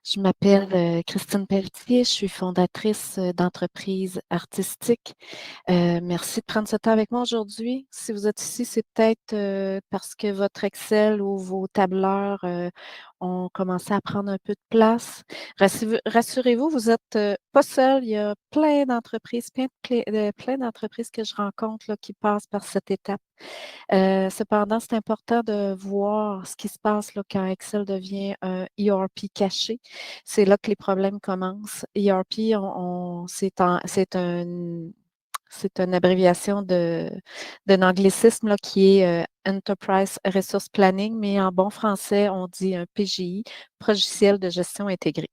Je m'appelle Christine Pelletier, je suis fondatrice d'entreprises artistiques. Merci de prendre ce temps avec moi aujourd'hui. Si vous êtes ici, c'est peut-être parce que votre Excel ou vos tableurs ont commencé à prendre un peu de place. Rassurez-vous, vous n'êtes pas seul. Il y a plein d'entreprises, plein d'entreprises que je rencontre là, qui passent par cette étape. Cependant, c'est important de voir ce qui se passe là, quand Excel devient un ERP caché. C'est là que les problèmes commencent. ERP, c'est une abréviation d'un anglicisme là, qui est Enterprise Resource Planning, mais en bon français, on dit un PGI, Logiciel de gestion intégré.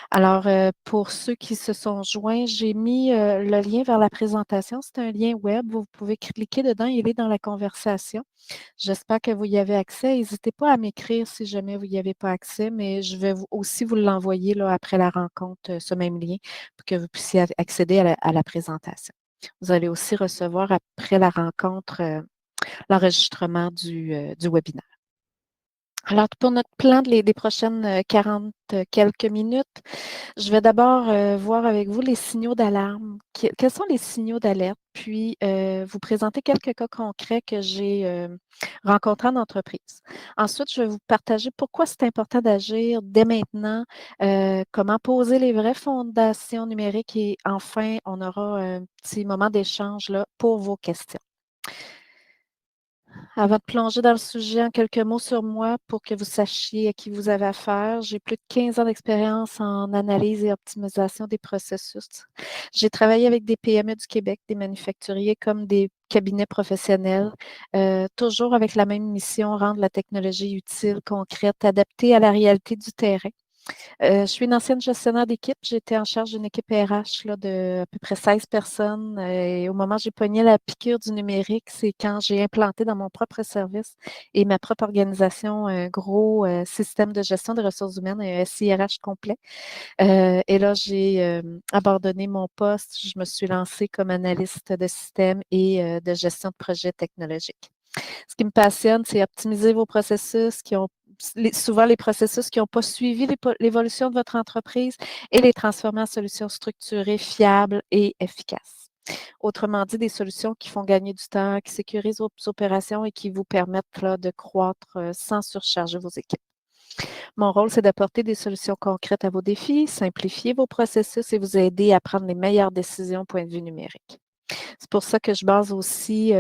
Alors, pour ceux qui se sont joints, j'ai mis le lien vers la présentation. C'est un lien web. Vous pouvez cliquer dedans. Il est dans la conversation. J'espère que vous y avez accès. N'hésitez pas à m'écrire si jamais vous n'y avez pas accès, mais je vais aussi vous l'envoyer là, après la rencontre, ce même lien, pour que vous puissiez accéder à la présentation. Vous allez aussi recevoir après la rencontre l'enregistrement du webinaire. Alors, pour notre plan des prochaines 40 quelques minutes, je vais d'abord voir avec vous les signaux d'alarme. Quels sont les signaux d'alerte? Puis, vous présenter quelques cas concrets que j'ai rencontrés en entreprise. Ensuite, je vais vous partager pourquoi c'est important d'agir dès maintenant, comment poser les vraies fondations numériques et enfin, on aura un petit moment d'échange là, pour vos questions. Avant de plonger dans le sujet, en quelques mots sur moi pour que vous sachiez à qui vous avez affaire. J'ai plus de 15 ans d'expérience en analyse et optimisation des processus. J'ai travaillé avec des PME du Québec, des manufacturiers comme des cabinets professionnels, toujours avec la même mission, rendre la technologie utile, concrète, adaptée à la réalité du terrain. Je suis une ancienne gestionnaire d'équipe. J'étais en charge d'une équipe RH là, de à peu près 16 personnes. Et au moment où j'ai pogné la piqûre du numérique, c'est quand j'ai implanté dans mon propre service et ma propre organisation un gros système de gestion des ressources humaines, un SIRH complet. Et là, j'ai abandonné mon poste. Je me suis lancée comme analyste de système et de gestion de projets technologiques. Ce qui me passionne, c'est optimiser vos processus souvent les processus qui n'ont pas suivi l'évolution de votre entreprise et les transformer en solutions structurées, fiables et efficaces. Autrement dit, des solutions qui font gagner du temps, qui sécurisent vos opérations et qui vous permettent là, de croître sans surcharger vos équipes. Mon rôle, c'est d'apporter des solutions concrètes à vos défis, simplifier vos processus et vous aider à prendre les meilleures décisions au point de vue numérique. C'est pour ça que je base aussi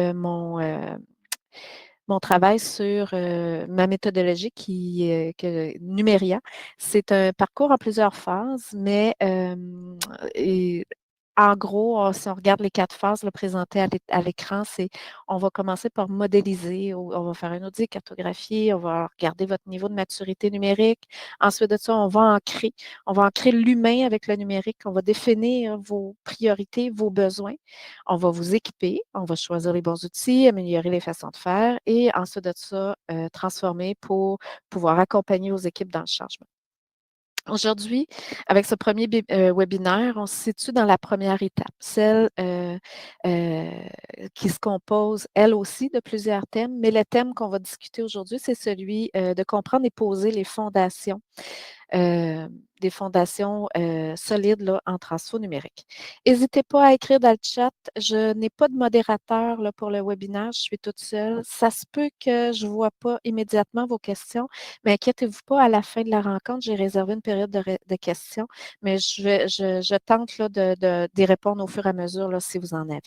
mon travail sur ma méthodologie Numéria. C'est un parcours en plusieurs phases, mais en gros, si on regarde les 4 phases là, présentées à l'écran, c'est on va commencer par modéliser, on va faire un audit cartographié, on va regarder votre niveau de maturité numérique. Ensuite de ça, on va ancrer l'humain avec le numérique, on va définir vos priorités, vos besoins, on va vous équiper, on va choisir les bons outils, améliorer les façons de faire et ensuite de ça, transformer pour pouvoir accompagner vos équipes dans le changement. Aujourd'hui, avec ce premier webinaire, on se situe dans la première étape, celle euh, qui se compose, elle aussi, de plusieurs thèmes, mais le thème qu'on va discuter aujourd'hui, c'est celui de comprendre et poser les fondations euh, des fondations solides là, en transfo numérique. N'hésitez pas à écrire dans le chat. Je n'ai pas de modérateur là, pour le webinaire. Je suis toute seule. Ça se peut que je ne vois pas immédiatement vos questions, mais inquiétez-vous pas, à la fin de la rencontre, j'ai réservé une période de questions, mais je tente là, d'y répondre au fur et à mesure là, si vous en avez.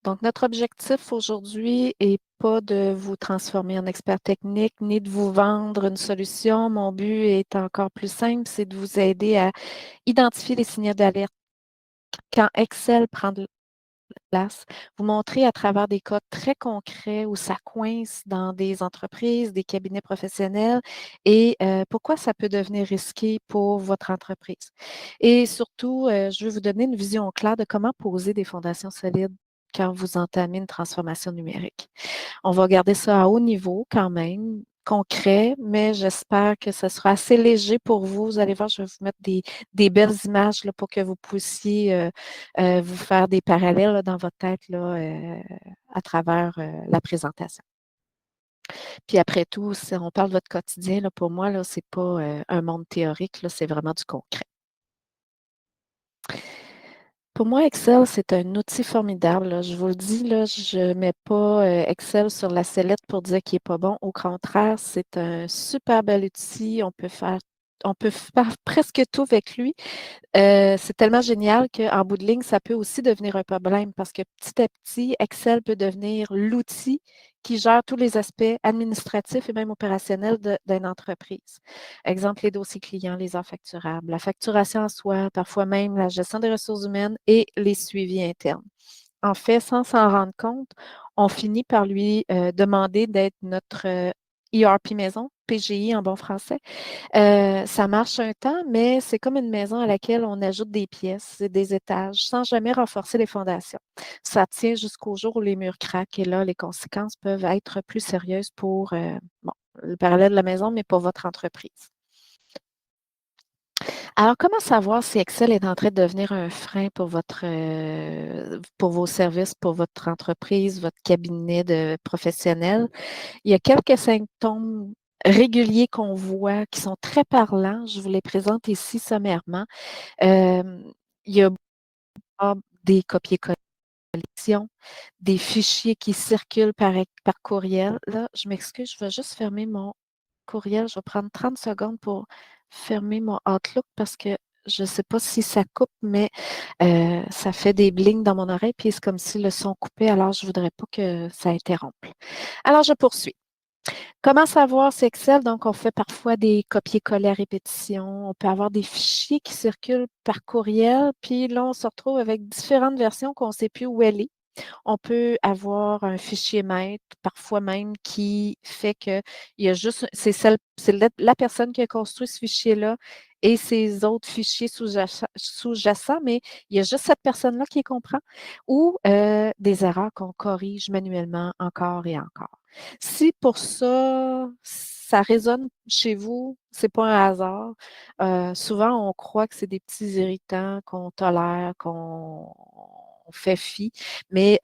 Donc, notre objectif aujourd'hui n'est pas de vous transformer en expert technique ni de vous vendre une solution. Mon but est encore plus simple, c'est de vous aider à identifier les signaux d'alerte quand Excel prend de la place, vous montrer à travers des cas très concrets où ça coince dans des entreprises, des cabinets professionnels et pourquoi ça peut devenir risqué pour votre entreprise. Et surtout, je veux vous donner une vision claire de comment poser des fondations solides quand vous entamez une transformation numérique. On va garder ça à haut niveau quand même, concret, mais j'espère que ce sera assez léger pour vous. Vous allez voir, je vais vous mettre des belles images là, pour que vous puissiez vous faire des parallèles là, dans votre tête là, à travers la présentation. Puis après tout, si on parle de votre quotidien, là, pour moi, là, c'est pas un monde théorique, là, c'est vraiment du concret. Pour moi, Excel, c'est un outil formidable, là. Je vous le dis, là, je ne mets pas Excel sur la sellette pour dire qu'il n'est pas bon. Au contraire, c'est un super bel outil. On peut faire presque tout avec lui. C'est tellement génial qu'en bout de ligne, ça peut aussi devenir un problème parce que petit à petit, Excel peut devenir l'outil qui gère tous les aspects administratifs et même opérationnels d'une entreprise. Exemple, les dossiers clients, les heures facturables, la facturation en soi, parfois même la gestion des ressources humaines et les suivis internes. En fait, sans s'en rendre compte, on finit par lui demander d'être notre ERP maison, PGI en bon français. Ça marche un temps, mais c'est comme une maison à laquelle on ajoute des pièces et des étages sans jamais renforcer les fondations. Ça tient jusqu'au jour où les murs craquent et là, les conséquences peuvent être plus sérieuses pour, bon, le parallèle de la maison, mais pour votre entreprise. Alors, comment savoir si Excel est en train de devenir un frein pour pour vos services, pour votre entreprise, votre cabinet de professionnels? Il y a quelques symptômes réguliers qu'on voit qui sont très parlants. Je vous les présente ici sommairement. Il y a des copier-coller, des fichiers qui circulent par courriel. Là, je m'excuse, je vais juste fermer mon courriel. Je vais prendre 30 secondes pour fermer mon Outlook parce que je ne sais pas si ça coupe, mais ça fait des blings dans mon oreille, puis c'est comme si le son coupait, alors je ne voudrais pas que ça interrompe. Alors, je poursuis. Comment savoir si Excel? Donc, on fait parfois des copier-coller à répétition. On peut avoir des fichiers qui circulent par courriel, puis là, on se retrouve avec différentes versions qu'on ne sait plus où elle est. On peut avoir un fichier maître, parfois même, qui fait que il y a juste, c'est la personne qui a construit ce fichier-là et ses autres fichiers sous-jacents, mais il y a juste cette personne-là qui les comprend, ou des erreurs qu'on corrige manuellement encore et encore. Si pour ça, ça résonne chez vous, c'est pas un hasard. Souvent, on croit que c'est des petits irritants qu'on tolère, qu'on fait fi, mais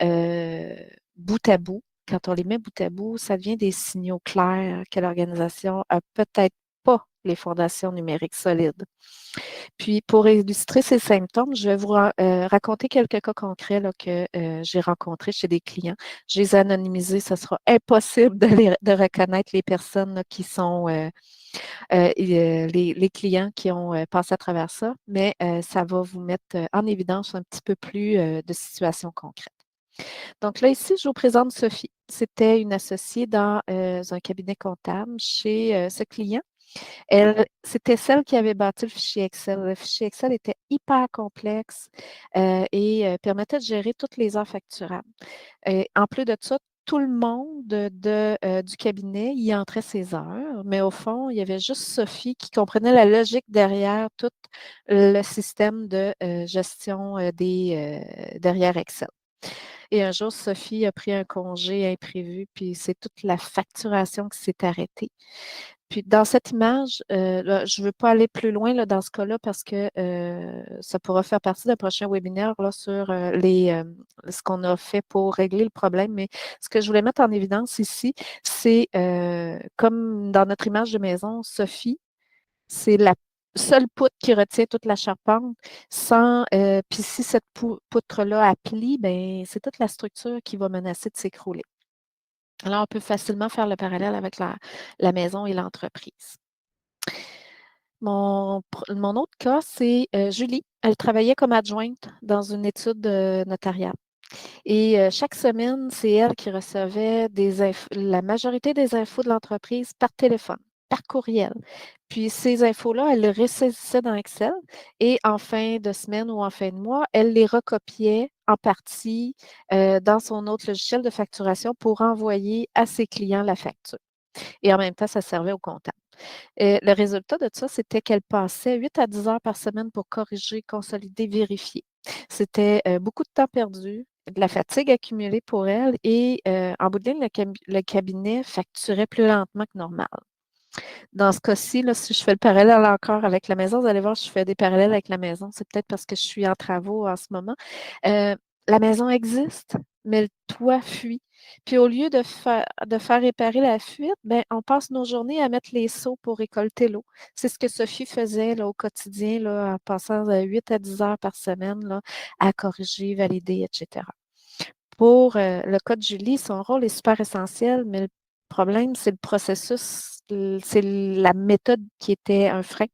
bout à bout, quand on les met bout à bout, ça devient des signaux clairs que l'organisation a peut-être pas les fondations numériques solides. Puis, pour illustrer ces symptômes, je vais vous raconter quelques cas concrets là, que j'ai rencontrés chez des clients. Je les ai anonymisés, ce sera impossible de reconnaître les personnes là, qui sont les clients qui ont passé à travers ça, mais ça va vous mettre en évidence un petit peu plus de situations concrètes. Donc là, ici, je vous présente Sophie. C'était une associée dans un cabinet comptable chez ce client. C'était celle qui avait bâti le fichier Excel. Le fichier Excel était hyper complexe et permettait de gérer toutes les heures facturables. Et en plus de ça, tout le monde du cabinet y entrait ses heures, mais au fond, il y avait juste Sophie qui comprenait la logique derrière tout le système de gestion derrière Excel. Et un jour, Sophie a pris un congé imprévu, puis c'est toute la facturation qui s'est arrêtée. Puis dans cette image, là, je ne veux pas aller plus loin là, dans ce cas-là parce que ça pourra faire partie d'un prochain webinaire là, sur ce qu'on a fait pour régler le problème. Mais ce que je voulais mettre en évidence ici, c'est comme dans notre image de maison, Sophie, c'est la seule poutre qui retient toute la charpente. Puis si cette poutre-là applique, ben, c'est toute la structure qui va menacer de s'écrouler. Alors, on peut facilement faire le parallèle avec la maison et l'entreprise. Mon autre cas, c'est Julie. Elle travaillait comme adjointe dans une étude notariale. Et chaque semaine, c'est elle qui recevait la majorité des infos de l'entreprise par téléphone, par courriel. Puis ces infos-là, elle les ressaisissait dans Excel et en fin de semaine ou en fin de mois, elle les recopiait en partie dans son autre logiciel de facturation pour envoyer à ses clients la facture. Et en même temps, ça servait au comptable. Le résultat de ça, c'était qu'elle passait 8 à 10 heures par semaine pour corriger, consolider, vérifier. C'était beaucoup de temps perdu, de la fatigue accumulée pour elle et en bout de ligne, le cabinet facturait plus lentement que normal. Dans ce cas-ci, là, si je fais le parallèle encore avec la maison, vous allez voir, je fais des parallèles avec la maison. C'est peut-être parce que je suis en travaux en ce moment. La maison existe, mais le toit fuit. Puis au lieu de faire réparer la fuite, ben, on passe nos journées à mettre les seaux pour récolter l'eau. C'est ce que Sophie faisait là, au quotidien, là, en passant 8 à 10 heures par semaine là, à corriger, valider, etc. Pour le cas de Julie, son rôle est super essentiel, mais le problème, c'est le processus, c'est la méthode qui était un frein.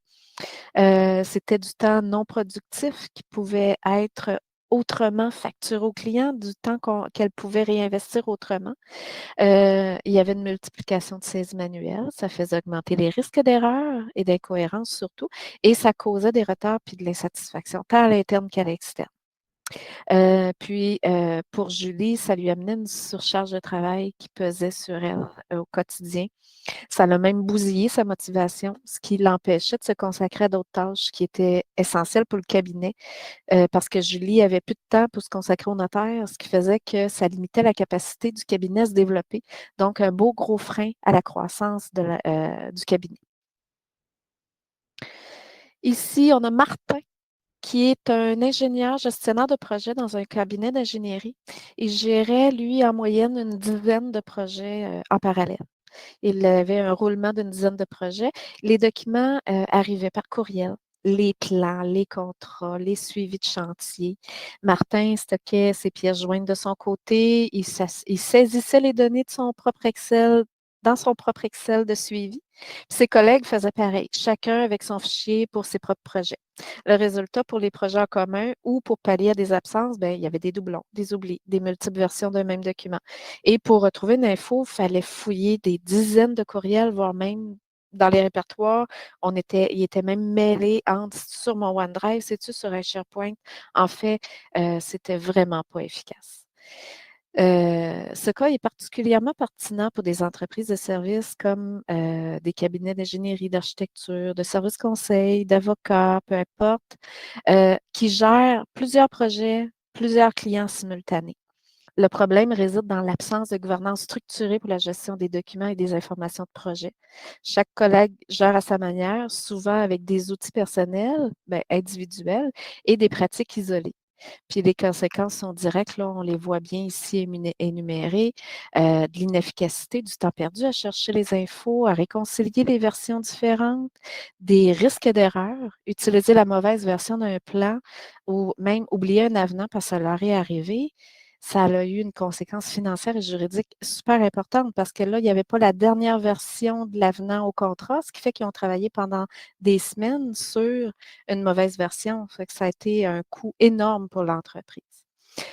C'était du temps non productif qui pouvait être autrement facturé au client, du temps qu'elle pouvait réinvestir autrement. Il y avait une multiplication de saises manuelles, ça faisait augmenter les risques d'erreur et d'incohérence surtout, et ça causait des retards puis de l'insatisfaction, tant à l'interne qu'à l'externe. Puis, pour Julie, ça lui amenait une surcharge de travail qui pesait sur elle au quotidien. Ça l'a même bousillé sa motivation, ce qui l'empêchait de se consacrer à d'autres tâches qui étaient essentielles pour le cabinet, parce que Julie avait plus de temps pour se consacrer au notaire, ce qui faisait que ça limitait la capacité du cabinet à se développer. Donc, un beau gros frein à la croissance du cabinet. Ici, on a Martin, qui est un ingénieur gestionnaire de projet dans un cabinet d'ingénierie. Il gérait, lui, en moyenne, une dizaine de projets en parallèle. Il avait un roulement d'une dizaine de projets. Les documents arrivaient par courriel. Les plans, les contrats, les suivis de chantier. Martin stockait ses pièces jointes de son côté. Il saisissait les données de son propre Excel dans son propre Excel de suivi. Puis ses collègues faisaient pareil, chacun avec son fichier pour ses propres projets. Le résultat, pour les projets en commun ou pour pallier à des absences, ben, il y avait des doublons, des oublis, des multiples versions d'un même document. Et pour retrouver une info, il fallait fouiller des dizaines de courriels, voire même dans les répertoires. Il était même mêlé entre sur mon OneDrive, c'est-tu sur un SharePoint. En fait, c'était vraiment pas efficace. Ce cas est particulièrement pertinent pour des entreprises de services comme des cabinets d'ingénierie, d'architecture, de services conseils, d'avocats, peu importe, qui gèrent plusieurs projets, plusieurs clients simultanés. Le problème réside dans l'absence de gouvernance structurée pour la gestion des documents et des informations de projet. Chaque collègue gère à sa manière, souvent avec des outils personnels, individuels et des pratiques isolées. Puis les conséquences sont directes, là, on les voit bien ici énumérées, de l'inefficacité, du temps perdu à chercher les infos, à réconcilier les versions différentes, des risques d'erreur, utiliser la mauvaise version d'un plan ou même oublier un avenant parce que ça leur est arrivé. Ça a eu une conséquence financière et juridique super importante parce que là, il n'y avait pas la dernière version de l'avenant au contrat, ce qui fait qu'ils ont travaillé pendant des semaines sur une mauvaise version. Ça fait que ça a été un coût énorme pour l'entreprise.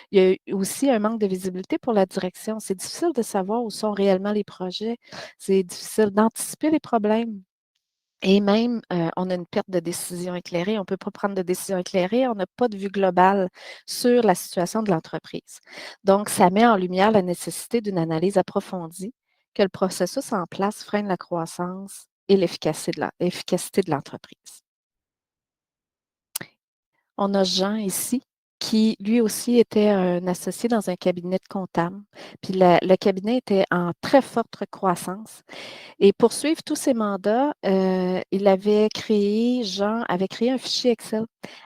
Il y a eu aussi un manque de visibilité pour la direction. C'est difficile de savoir où sont réellement les projets. C'est difficile d'anticiper les problèmes. Et même, on a une perte de décision éclairée. On ne peut pas prendre de décision éclairée. On n'a pas de vue globale sur la situation de l'entreprise. Donc, ça met en lumière la nécessité d'une analyse approfondie, que le processus en place freine la croissance et l'efficacité de l'entreprise. On a Jean ici, qui lui aussi était un associé dans un cabinet de comptable. Puis le cabinet était en très forte croissance. Et pour suivre tous ses mandats, Jean avait créé un fichier Excel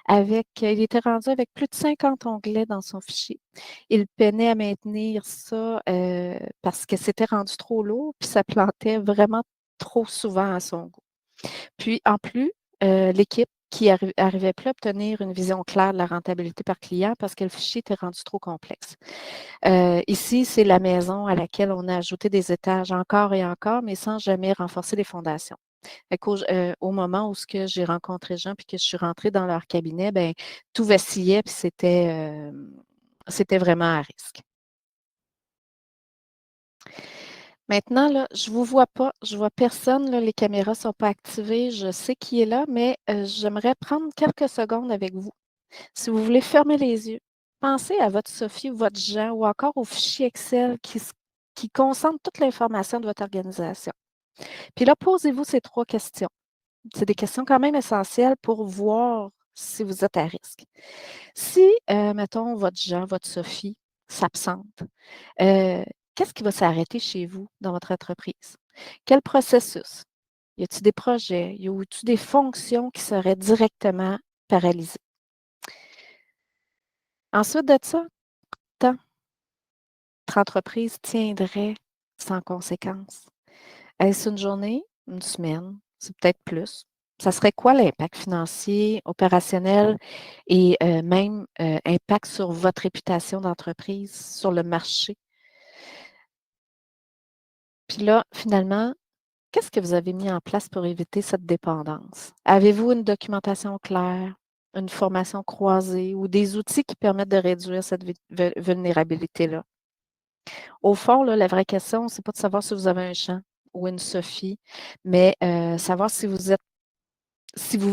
il était rendu avec plus de 50 onglets dans son fichier. Il peinait à maintenir ça parce que c'était rendu trop lourd, puis ça plantait vraiment trop souvent à son goût. Puis, en plus, l'équipe qui n'arrivait plus à obtenir une vision claire de la rentabilité par client parce que le fichier était rendu trop complexe. Ici, c'est la maison à laquelle on a ajouté des étages encore et encore, mais sans jamais renforcer les fondations. Au moment où j'ai rencontré Jean puis que je suis rentrée dans leur cabinet, ben, tout vacillait puis c'était vraiment à risque. Maintenant, là, je ne vous vois pas, je ne vois personne, là, les caméras ne sont pas activées, je sais qui est là, mais j'aimerais prendre quelques secondes avec vous. Si vous voulez fermer les yeux, pensez à votre Sophie ou votre Jean ou encore au fichier Excel qui concentre toute l'information de votre organisation. Puis là, posez-vous ces 3 questions. C'est des questions quand même essentielles pour voir si vous êtes à risque. Si, mettons, votre Jean, votre Sophie s'absente, euh, qu'est-ce qui va s'arrêter chez vous dans votre entreprise? Quel processus? Y a-t-il des projets? Y a-t-il des fonctions qui seraient directement paralysées? Ensuite de ça, temps. votre entreprise tiendrait sans conséquence? Est-ce une journée, une semaine? C'est peut-être plus. Ça serait quoi l'impact financier, opérationnel et même impact sur votre réputation d'entreprise, sur le marché? Puis là, finalement, qu'est-ce que vous avez mis en place pour éviter cette dépendance? Avez-vous une documentation claire, une formation croisée ou des outils qui permettent de réduire cette vulnérabilité-là? Au fond, là, la vraie question, c'est pas de savoir si vous avez un champ ou une Sophie, mais savoir si vous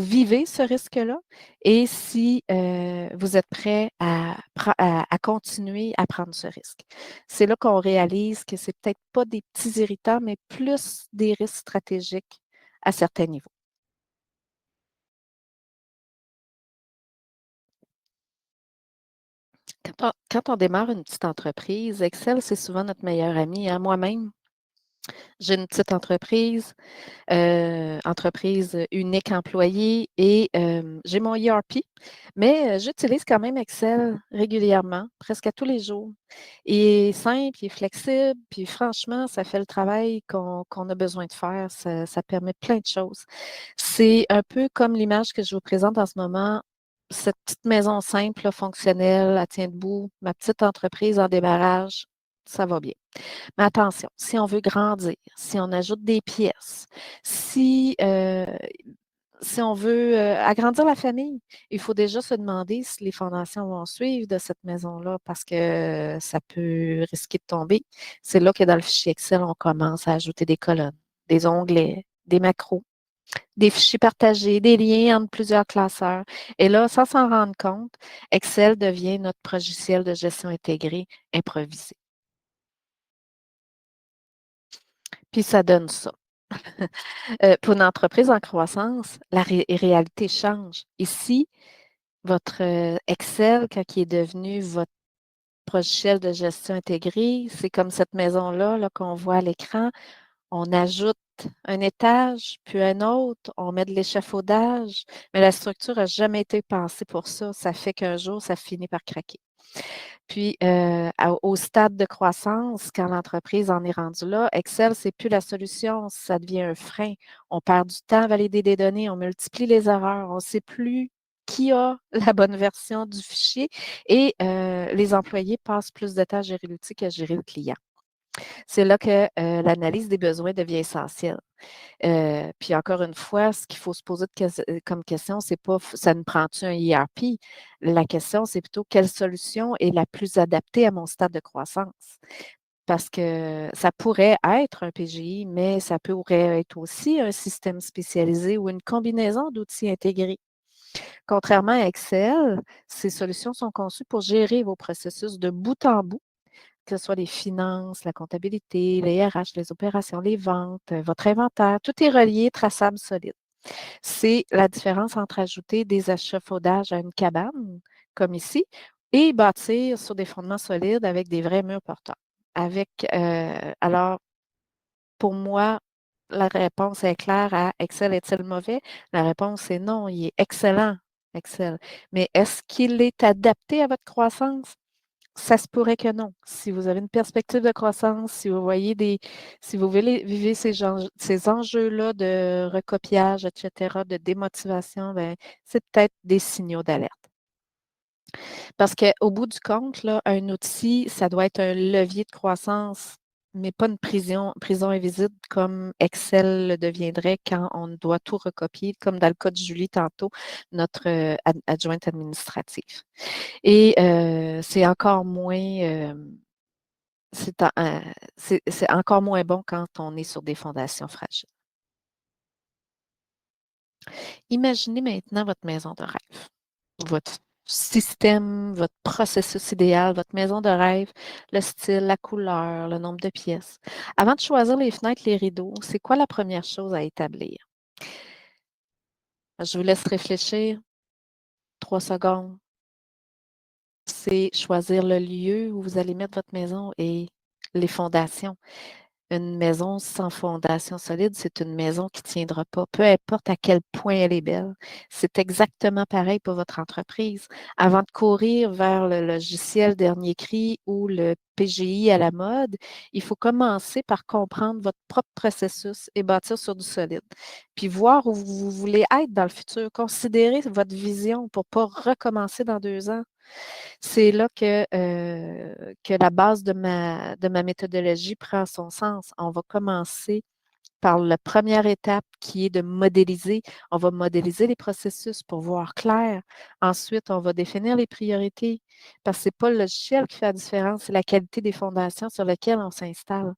vivez ce risque-là et si vous êtes prêt à continuer à prendre ce risque. C'est là qu'on réalise que c'est peut-être pas des petits irritants, mais plus des risques stratégiques à certains niveaux. Quand on démarre une petite entreprise, Excel, c'est souvent notre meilleur ami, hein. Moi-même, j'ai une petite entreprise unique employée et j'ai mon ERP, mais j'utilise quand même Excel régulièrement, presque à tous les jours. Il est simple, il est flexible, puis franchement, ça fait le travail qu'on a besoin de faire. Ça permet plein de choses. C'est un peu comme l'image que je vous présente en ce moment. Cette petite maison simple, là, fonctionnelle, elle tient debout, ma petite entreprise en démarrage, ça va bien. Mais attention, si on veut grandir, si on ajoute des pièces, si on veut agrandir la famille, il faut déjà se demander si les fondations vont suivre de cette maison-là parce que ça peut risquer de tomber. C'est là que dans le fichier Excel, on commence à ajouter des colonnes, des onglets, des macros, des fichiers partagés, des liens entre plusieurs classeurs. Et là, sans s'en rendre compte, Excel devient notre logiciel de gestion intégrée improvisé. Puis ça donne ça. Pour une entreprise en croissance, la réalité change. Ici, votre Excel, quand il est devenu votre logiciel de gestion intégré, c'est comme cette maison-là là, qu'on voit à l'écran. On ajoute un étage, puis un autre, on met de l'échafaudage, mais la structure n'a jamais été pensée pour ça. Ça fait qu'un jour, ça finit par craquer. Puis, au stade de croissance, quand l'entreprise en est rendue là, Excel, c'est plus la solution, ça devient un frein. On perd du temps à valider des données, on multiplie les erreurs, on ne sait plus qui a la bonne version du fichier et les employés passent plus de temps à gérer l'outil qu'à gérer le client. C'est là que l'analyse des besoins devient essentielle. Puis encore une fois, ce qu'il faut se poser comme question, c'est pas ça nous prend-tu un ERP? La question, c'est plutôt quelle solution est la plus adaptée à mon stade de croissance? Parce que ça pourrait être un PGI, mais ça pourrait être aussi un système spécialisé ou une combinaison d'outils intégrés. Contrairement à Excel, ces solutions sont conçues pour gérer vos processus de bout en bout, que ce soit les finances, la comptabilité, les RH, les opérations, les ventes, votre inventaire, tout est relié, traçable, solide. C'est la différence entre ajouter des échafaudages à une cabane, comme ici, et bâtir sur des fondements solides avec des vrais murs porteurs. Alors, pour moi, la réponse est claire à Excel est-il mauvais? La réponse est non, il est excellent, Excel. Mais est-ce qu'il est adapté à votre croissance? Ça se pourrait que non. Si vous avez une perspective de croissance, si vous vivez ces enjeux-là de recopiage, etc., de démotivation, ben, c'est peut-être des signaux d'alerte. Parce qu'au bout du compte, là, un outil, ça doit être un levier de croissance, mais pas une prison invisible comme Excel le deviendrait quand on doit tout recopier, comme dans le cas de Julie tantôt, notre adjointe administrative. Et c'est encore moins, c'est encore moins bon quand on est sur des fondations fragiles. Imaginez maintenant votre maison de rêve, votre système, votre processus idéal, votre maison de rêve, le style, la couleur, le nombre de pièces. Avant de choisir les fenêtres, les rideaux, c'est quoi la première chose à établir? Je vous laisse réfléchir 3 secondes. C'est choisir le lieu où vous allez mettre votre maison et les fondations. Une maison sans fondation solide, c'est une maison qui ne tiendra pas, peu importe à quel point elle est belle. C'est exactement pareil pour votre entreprise. Avant de courir vers le logiciel dernier cri ou le PGI à la mode, il faut commencer par comprendre votre propre processus et bâtir sur du solide. Puis voir où vous voulez être dans le futur. Considérez votre vision pour ne pas recommencer dans 2 ans. C'est là que la base de ma méthodologie prend son sens. On va commencer par la première étape qui est de modéliser. On va modéliser les processus pour voir clair. Ensuite, on va définir les priorités parce que ce n'est pas le logiciel qui fait la différence, c'est la qualité des fondations sur lesquelles on s'installe.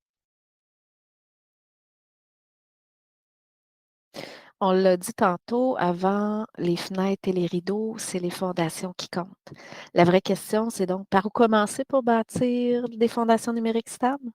On l'a dit tantôt, avant les fenêtres et les rideaux, c'est les fondations qui comptent. La vraie question, c'est donc par où commencer pour bâtir des fondations numériques stables?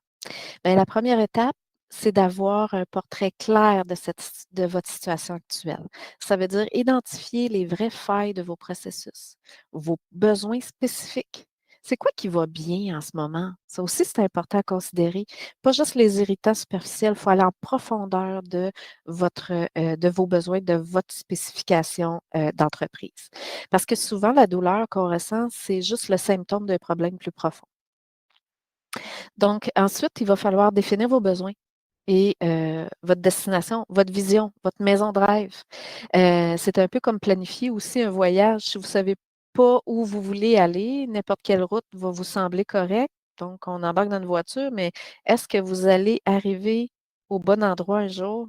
Bien, la première étape, c'est d'avoir un portrait clair de votre situation actuelle. Ça veut dire identifier les vraies failles de vos processus, vos besoins spécifiques. C'est quoi qui va bien en ce moment? Ça aussi, c'est important à considérer. Pas juste les irritants superficiels, il faut aller en profondeur de vos besoins, de votre spécification d'entreprise. Parce que souvent, la douleur qu'on ressent, c'est juste le symptôme d'un problème plus profond. Donc, ensuite, il va falloir définir vos besoins et votre destination, votre vision, votre maison de rêve. C'est un peu comme planifier aussi un voyage. Si vous ne savez pas où vous voulez aller, n'importe quelle route va vous sembler correcte. Donc, on embarque dans une voiture, mais est-ce que vous allez arriver au bon endroit un jour?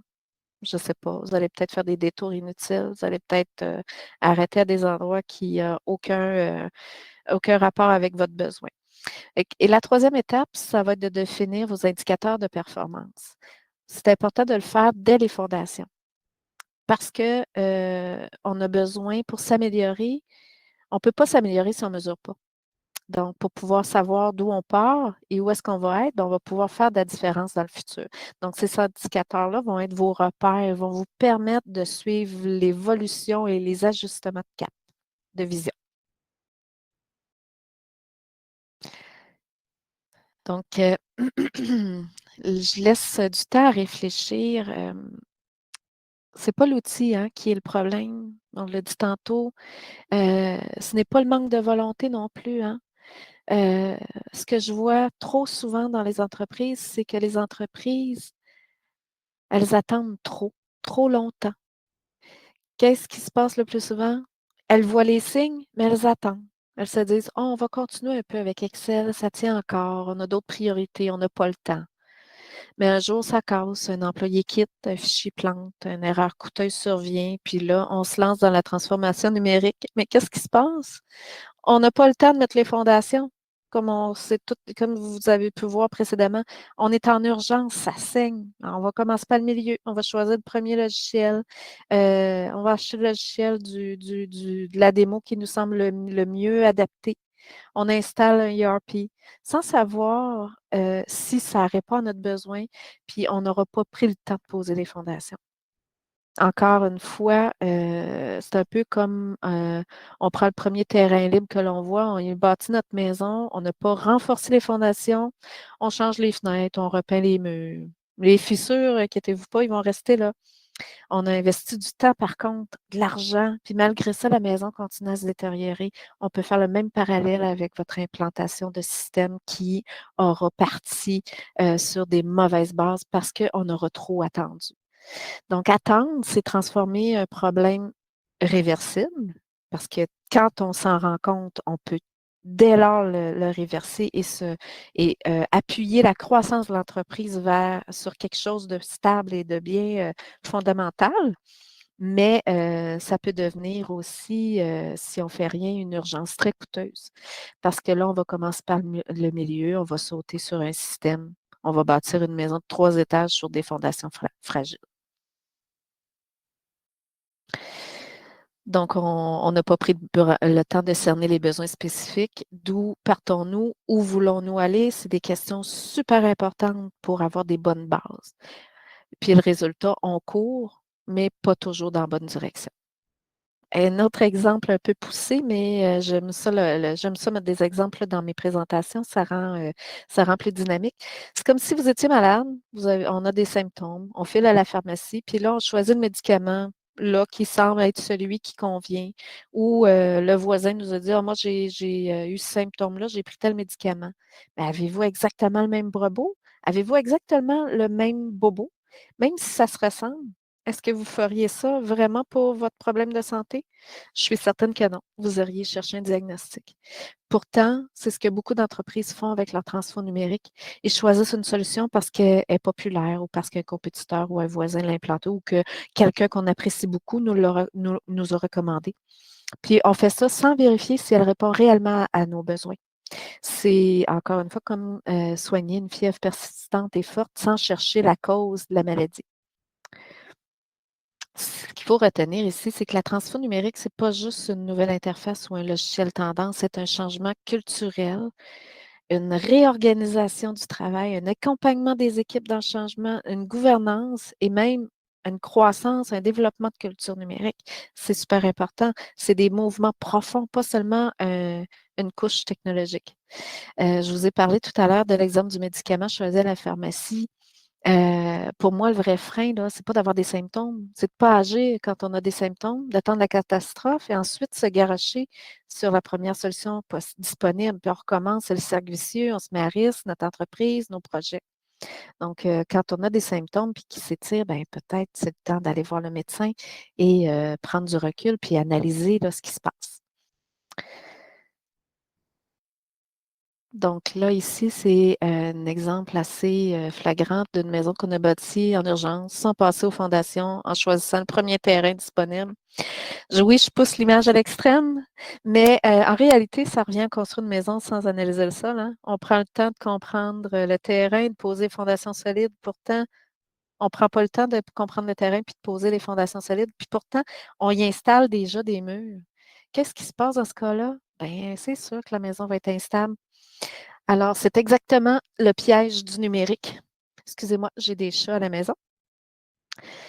Je ne sais pas. Vous allez peut-être faire des détours inutiles. Vous allez peut-être arrêter à des endroits qui n'ont aucun rapport avec votre besoin. Et la troisième étape, ça va être de définir vos indicateurs de performance. C'est important de le faire dès les fondations parce que on a besoin, pour s'améliorer, on ne peut pas s'améliorer si on ne mesure pas. Donc, pour pouvoir savoir d'où on part et où est-ce qu'on va être, ben, on va pouvoir faire de la différence dans le futur. Donc, ces indicateurs-là vont être vos repères, vont vous permettre de suivre l'évolution et les ajustements de cap, de vision. Donc, je laisse du temps à réfléchir. C'est pas l'outil, hein, qui est le problème. On l'a dit tantôt. Ce n'est pas le manque de volonté non plus, hein. Heu, Ce que je vois trop souvent dans les entreprises, c'est que les entreprises, elles attendent trop, trop longtemps. Qu'est-ce qui se passe le plus souvent? Elles voient les signes, mais elles attendent. Elles se disent: «Oh, on va continuer un peu avec Excel, ça tient encore, on a d'autres priorités, on n'a pas le temps». Mais un jour, ça casse, un employé quitte, un fichier plante, une erreur coûteuse survient, puis là, on se lance dans la transformation numérique. Mais qu'est-ce qui se passe? On n'a pas le temps de mettre les fondations, comme vous avez pu voir précédemment. On est en urgence, ça saigne. Alors, on va commencer par le milieu, on va choisir le premier logiciel, on va acheter le logiciel de la démo qui nous semble le mieux adapté. On installe un ERP sans savoir si ça répond à notre besoin, puis on n'aura pas pris le temps de poser les fondations. Encore une fois, c'est un peu comme on prend le premier terrain libre que l'on voit, on y bâtit notre maison, on n'a pas renforcé les fondations, on change les fenêtres, on repeint les murs. Les fissures, inquiétez-vous pas, ils vont rester là. On a investi du temps, par contre, de l'argent, puis malgré ça, la maison continue à se détériorer. On peut faire le même parallèle avec votre implantation de système qui aura parti sur des mauvaises bases parce qu'on aura trop attendu. Donc, attendre, c'est transformer un problème réversible parce que quand on s'en rend compte, on peut dès lors le réverser et appuyer la croissance de l'entreprise sur quelque chose de stable et de bien fondamental. Mais ça peut devenir aussi, si on ne fait rien, une urgence très coûteuse. Parce que là, on va commencer par le milieu, on va sauter sur un système, on va bâtir une maison de 3 étages sur des fondations fragiles. Donc, on n'a pas pris le temps de cerner les besoins spécifiques. D'où partons-nous? Où voulons-nous aller? C'est des questions super importantes pour avoir des bonnes bases. Puis le résultat, on court, mais pas toujours dans la bonne direction. Un autre exemple un peu poussé, mais j'aime ça mettre des exemples dans mes présentations, ça rend plus dynamique. C'est comme si vous étiez malade, on a des symptômes, on file à la pharmacie, puis là, on choisit le médicament là qui semble être celui qui convient ou le voisin nous a dit: «Ah moi j'ai eu ce symptôme-là, j'ai pris tel médicament». Mais avez-vous exactement le même bobo? Avez-vous exactement le même bobo? Même si ça se ressemble, est-ce que vous feriez ça vraiment pour votre problème de santé? Je suis certaine que non. Vous iriez chercher un diagnostic. Pourtant, c'est ce que beaucoup d'entreprises font avec leur transfo numérique. Ils choisissent une solution parce qu'elle est populaire ou parce qu'un compétiteur ou un voisin l'a implantée ou que quelqu'un qu'on apprécie beaucoup nous a recommandé. Puis on fait ça sans vérifier si elle répond réellement à nos besoins. C'est encore une fois comme soigner une fièvre persistante et forte sans chercher la cause de la maladie. Ce qu'il faut retenir ici, c'est que la transfo numérique, c'est pas juste une nouvelle interface ou un logiciel tendance, c'est un changement culturel, une réorganisation du travail, un accompagnement des équipes dans le changement, une gouvernance et même une croissance, un développement de culture numérique. C'est super important. C'est des mouvements profonds, pas seulement une couche technologique. Je vous ai parlé tout à l'heure de l'exemple du médicament choisi à la pharmacie. Pour moi, le vrai frein, là, c'est pas d'avoir des symptômes, c'est de pas agir quand on a des symptômes, d'attendre la catastrophe et ensuite se garrocher sur la première solution disponible. Puis on recommence, c'est le cercle vicieux, on se met à risque, notre entreprise, nos projets. Donc, quand on a des symptômes puis qui s'étirent, ben peut-être c'est le temps d'aller voir le médecin et prendre du recul puis analyser là, ce qui se passe. Donc là, ici, c'est un exemple assez flagrant d'une maison qu'on a bâtie en urgence, sans passer aux fondations, en choisissant le premier terrain disponible. Oui, je pousse l'image à l'extrême, mais en réalité, ça revient à construire une maison sans analyser le sol, hein. On prend le temps de comprendre le terrain, de poser les fondations solides. Pourtant, on ne prend pas le temps de comprendre le terrain puis de poser les fondations solides. Puis pourtant, on y installe déjà des murs. Qu'est-ce qui se passe dans ce cas-là? Bien, c'est sûr que la maison va être instable. Alors, c'est exactement le piège du numérique. Excusez-moi, j'ai des chats à la maison.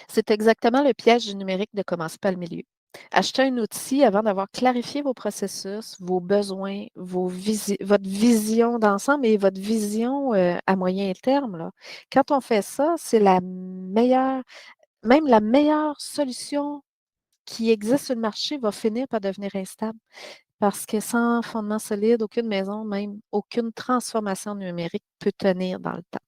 C'est exactement le piège du numérique de commencer par le milieu. Achetez un outil avant d'avoir clarifié vos processus, vos besoins, votre vision d'ensemble et votre vision à moyen terme, là. Quand on fait ça, c'est la meilleure, même la meilleure solution qui existe sur le marché va finir par devenir instable. Parce que sans fondement solide, aucune maison, même aucune transformation numérique peut tenir dans le temps.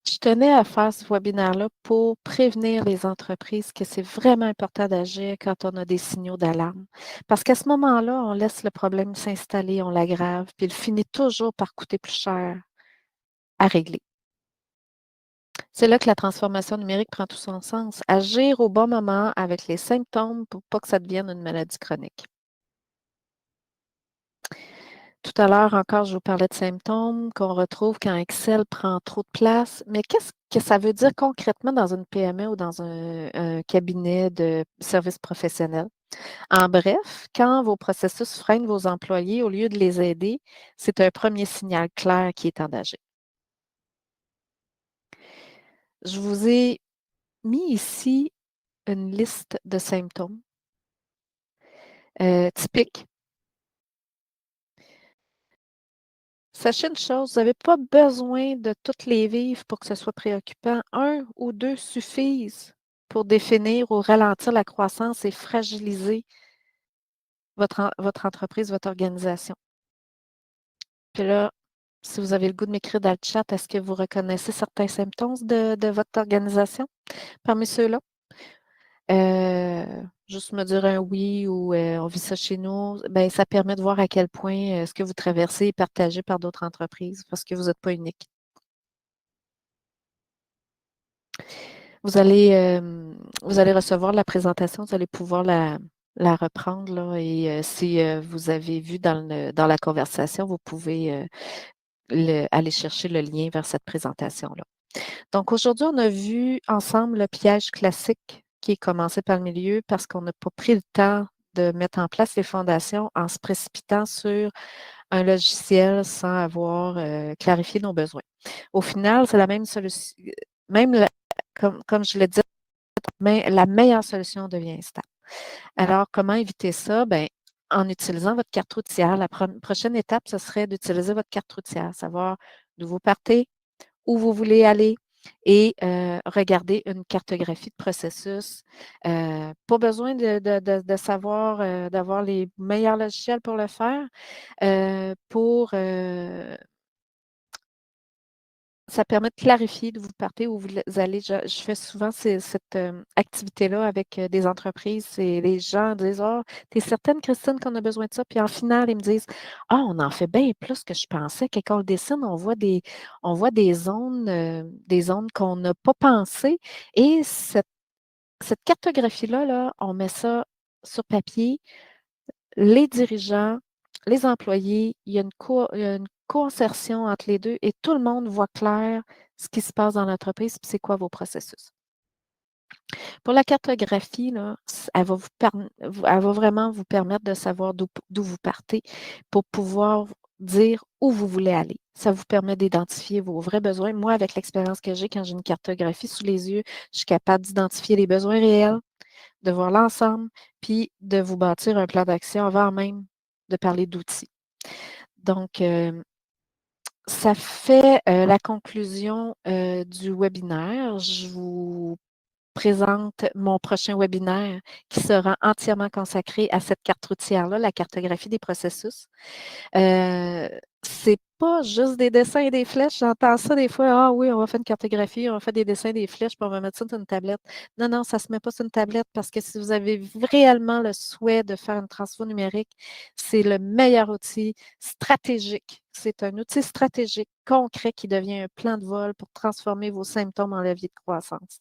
Je tenais à faire ce webinaire-là pour prévenir les entreprises que c'est vraiment important d'agir quand on a des signaux d'alarme. Parce qu'à ce moment-là, on laisse le problème s'installer, on l'aggrave, puis il finit toujours par coûter plus cher à régler. C'est là que la transformation numérique prend tout son sens. Agir au bon moment avec les symptômes pour pas que ça devienne une maladie chronique. Tout à l'heure encore, je vous parlais de symptômes qu'on retrouve quand Excel prend trop de place. Mais qu'est-ce que ça veut dire concrètement dans une PME ou dans un cabinet de services professionnels? En bref, quand vos processus freinent vos employés au lieu de les aider, c'est un premier signal clair qui est engagé. Je vous ai mis ici une liste de symptômes typiques. Sachez une chose, vous n'avez pas besoin de toutes les vivre pour que ce soit préoccupant. Un ou deux suffisent pour définir ou ralentir la croissance et fragiliser votre entreprise, votre organisation. Puis là, si vous avez le goût de m'écrire dans le chat, est-ce que vous reconnaissez certains symptômes de votre organisation parmi ceux-là? Juste me dire un oui ou on vit ça chez nous, ben, ça permet de voir à quel point ce que vous traversez est partagé par d'autres entreprises parce que vous n'êtes pas unique. Vous allez, vous allez recevoir la présentation, vous allez pouvoir la reprendre là et si, vous avez vu dans la conversation, vous pouvez, aller chercher le lien vers cette présentation-là. Donc aujourd'hui, on a vu ensemble le piège classique qui est commencé par le milieu parce qu'on n'a pas pris le temps de mettre en place les fondations en se précipitant sur un logiciel sans avoir, clarifié nos besoins. Au final, c'est la même solution même la comme je le disais, mais la meilleure solution devient instable. Alors, comment éviter ça? Bien, en utilisant votre carte routière. La prochaine étape, ce serait d'utiliser votre carte routière, savoir d'où vous partez, où vous voulez aller, et regarder une cartographie de processus. Pas besoin de savoir, d'avoir les meilleurs logiciels pour le faire. Pour Ça permet de clarifier d'où vous partez, où vous allez. Je fais souvent cette activité-là avec des entreprises et les gens disent: «Ah, tu es certaine, Christine, qu'on a besoin de ça?» Puis en finale, ils me disent: «Ah, on en fait bien plus que je pensais. Quand on le dessine, on voit des zones qu'on n'a pas pensées.» Et cette cartographie-là, là, on met ça sur papier, les dirigeants, les employés, il y a une coinsertion entre les 2 et tout le monde voit clair ce qui se passe dans l'entreprise, puis c'est quoi vos processus. Pour la cartographie, là, elle va vraiment vous permettre de savoir d'où vous partez pour pouvoir dire où vous voulez aller. Ça vous permet d'identifier vos vrais besoins. Moi, avec l'expérience que j'ai, quand j'ai une cartographie sous les yeux, je suis capable d'identifier les besoins réels, de voir l'ensemble, puis de vous bâtir un plan d'action avant même de parler d'outils. Donc, ça fait la conclusion du webinaire. Je vous présente mon prochain webinaire qui sera entièrement consacré à cette carte routière-là, la cartographie des processus. C'est pas juste des dessins et des flèches. J'entends ça des fois: «Ah oui, on va faire une cartographie, on va faire des dessins, des flèches, puis on va mettre ça sur une tablette.» Non, non, ça se met pas sur une tablette parce que si vous avez réellement le souhait de faire une transfo numérique, c'est le meilleur outil stratégique. C'est un outil stratégique concret qui devient un plan de vol pour transformer vos symptômes en levier de croissance.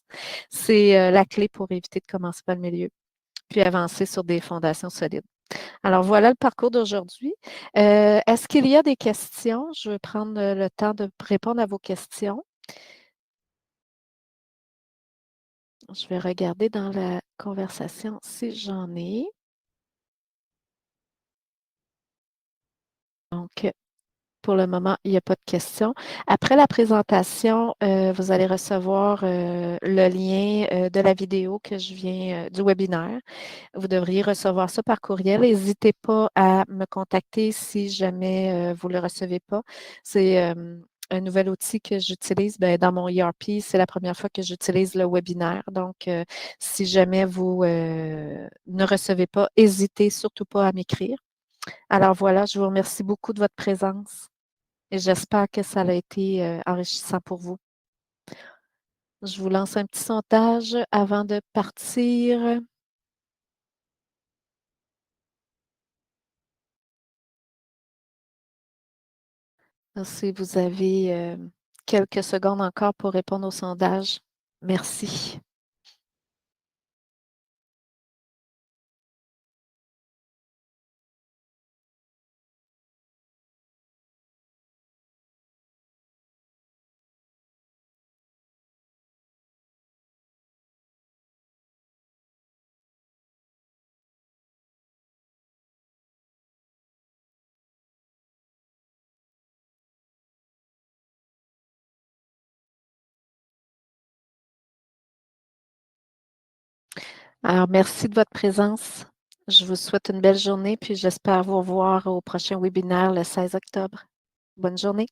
C'est, la clé pour éviter de commencer par le milieu, puis avancer sur des fondations solides. Alors voilà le parcours d'aujourd'hui. Est-ce qu'il y a des questions? Je vais prendre le temps de répondre à vos questions. Je vais regarder dans la conversation si j'en ai. Donc, pour le moment, il n'y a pas de questions. Après la présentation, vous allez recevoir le lien de la vidéo que je viens du webinaire. Vous devriez recevoir ça par courriel. N'hésitez pas à me contacter si jamais vous ne le recevez pas. C'est un nouvel outil que j'utilise dans mon ERP. C'est la première fois que j'utilise le webinaire. Donc, si jamais vous ne recevez pas, n'hésitez surtout pas à m'écrire. Alors voilà, je vous remercie beaucoup de votre présence et j'espère que ça a été enrichissant pour vous. Je vous lance un petit sondage avant de partir. Si vous avez quelques secondes encore pour répondre au sondage, merci. Alors, merci de votre présence. Je vous souhaite une belle journée, puis j'espère vous revoir au prochain webinaire le 16 octobre. Bonne journée.